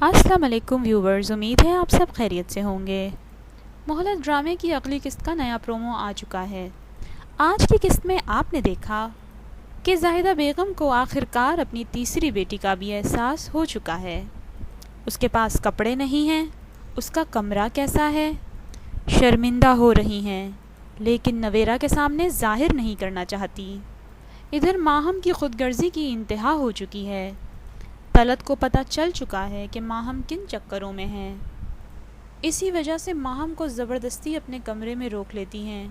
السلام علیکم ویورز، امید ہے آپ سب خیریت سے ہوں گے۔ مہلت ڈرامے کی اگلی قسط کا نیا پرومو آ چکا ہے۔ آج کی قسط میں آپ نے دیکھا کہ زاہدہ بیگم کو آخرکار اپنی تیسری بیٹی کا بھی احساس ہو چکا ہے۔ اس کے پاس کپڑے نہیں ہیں، اس کا کمرہ کیسا ہے، شرمندہ ہو رہی ہیں لیکن نویرہ کے سامنے ظاہر نہیں کرنا چاہتی۔ ادھر ماہم کی خود غرضی کی انتہا ہو چکی ہے۔ طلعت کو پتہ چل چکا ہے کہ ماہم کن چکروں میں ہیں۔ اسی وجہ سے ماہم کو زبردستی اپنے کمرے میں روک لیتی ہیں۔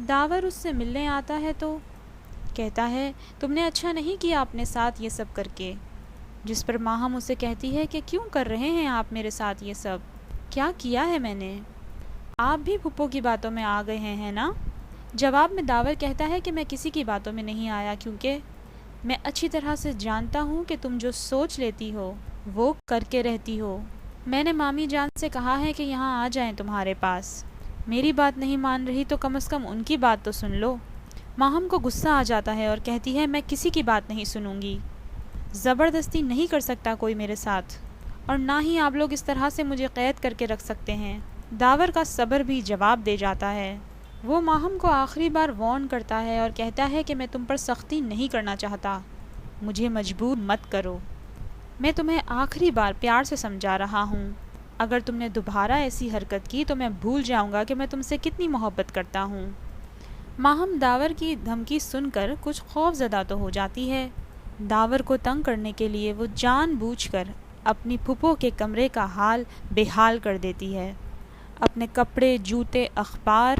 داور اس سے ملنے آتا ہے تو کہتا ہے تم نے اچھا نہیں کیا اپنے ساتھ یہ سب کر کے، جس پر ماہم اسے کہتی ہے کہ کیوں کر رہے ہیں آپ میرے ساتھ یہ سب، کیا کیا ہے میں نے، آپ بھی پھپھو کی باتوں میں آ گئے ہیں نا۔ جواب میں داور کہتا ہے کہ میں کسی کی باتوں میں نہیں آیا، کیونکہ میں اچھی طرح سے جانتا ہوں کہ تم جو سوچ لیتی ہو وہ کر کے رہتی ہو۔ میں نے مامی جان سے کہا ہے کہ یہاں آ جائیں تمہارے پاس، میری بات نہیں مان رہی تو کم از کم ان کی بات تو سن لو۔ ماہم کو غصہ آ جاتا ہے اور کہتی ہے میں کسی کی بات نہیں سنوں گی، زبردستی نہیں کر سکتا کوئی میرے ساتھ، اور نہ ہی آپ لوگ اس طرح سے مجھے قید کر کے رکھ سکتے ہیں۔ داور کا صبر بھی جواب دے جاتا ہے۔ وہ ماہم کو آخری بار وارن کرتا ہے اور کہتا ہے کہ میں تم پر سختی نہیں کرنا چاہتا، مجھے مجبور مت کرو، میں تمہیں آخری بار پیار سے سمجھا رہا ہوں، اگر تم نے دوبارہ ایسی حرکت کی تو میں بھول جاؤں گا کہ میں تم سے کتنی محبت کرتا ہوں۔ ماہم داور کی دھمکی سن کر کچھ خوف زدہ تو ہو جاتی ہے۔ داور کو تنگ کرنے کے لیے وہ جان بوجھ کر اپنی پھپھو کے کمرے کا حال بے حال کر دیتی ہے۔ اپنے کپڑے، جوتے، اخبار،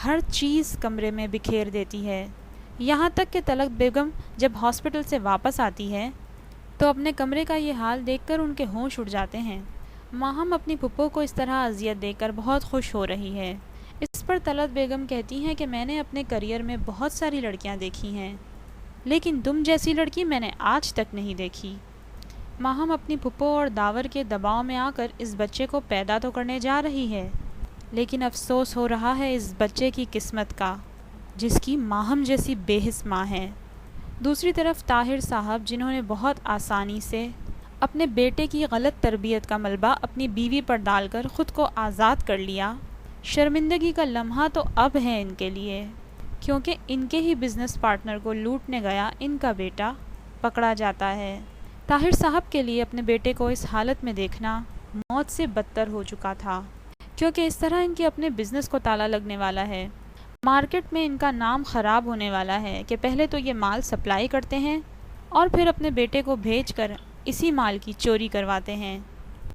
ہر چیز کمرے میں بکھیر دیتی ہے۔ یہاں تک کہ طلعت بیگم جب ہاسپٹل سے واپس آتی ہے تو اپنے کمرے کا یہ حال دیکھ کر ان کے ہوش اڑ جاتے ہیں۔ ماہم اپنی پھپھو کو اس طرح اذیت دے کر بہت خوش ہو رہی ہے۔ اس پر طلعت بیگم کہتی ہیں کہ میں نے اپنے کیریئر میں بہت ساری لڑکیاں دیکھی ہیں، لیکن تم جیسی لڑکی میں نے آج تک نہیں دیکھی۔ ماہم اپنی پھپھو اور داور کے دباؤ میں آ کر اس بچے کو پیدا تو کرنے جا رہی ہے، لیکن افسوس ہو رہا ہے اس بچے کی قسمت کا جس کی ماہم جیسی بے حس ماں ہے۔ دوسری طرف طاہر صاحب، جنہوں نے بہت آسانی سے اپنے بیٹے کی غلط تربیت کا ملبہ اپنی بیوی پر ڈال کر خود کو آزاد کر لیا، شرمندگی کا لمحہ تو اب ہے ان کے لیے، کیونکہ ان کے ہی بزنس پارٹنر کو لوٹنے گیا ان کا بیٹا پکڑا جاتا ہے۔ طاہر صاحب کے لیے اپنے بیٹے کو اس حالت میں دیکھنا موت سے بدتر ہو چکا تھا، کیونکہ اس طرح ان کے اپنے بزنس کو تالا لگنے والا ہے، مارکیٹ میں ان کا نام خراب ہونے والا ہے کہ پہلے تو یہ مال سپلائی کرتے ہیں اور پھر اپنے بیٹے کو بھیج کر اسی مال کی چوری کرواتے ہیں۔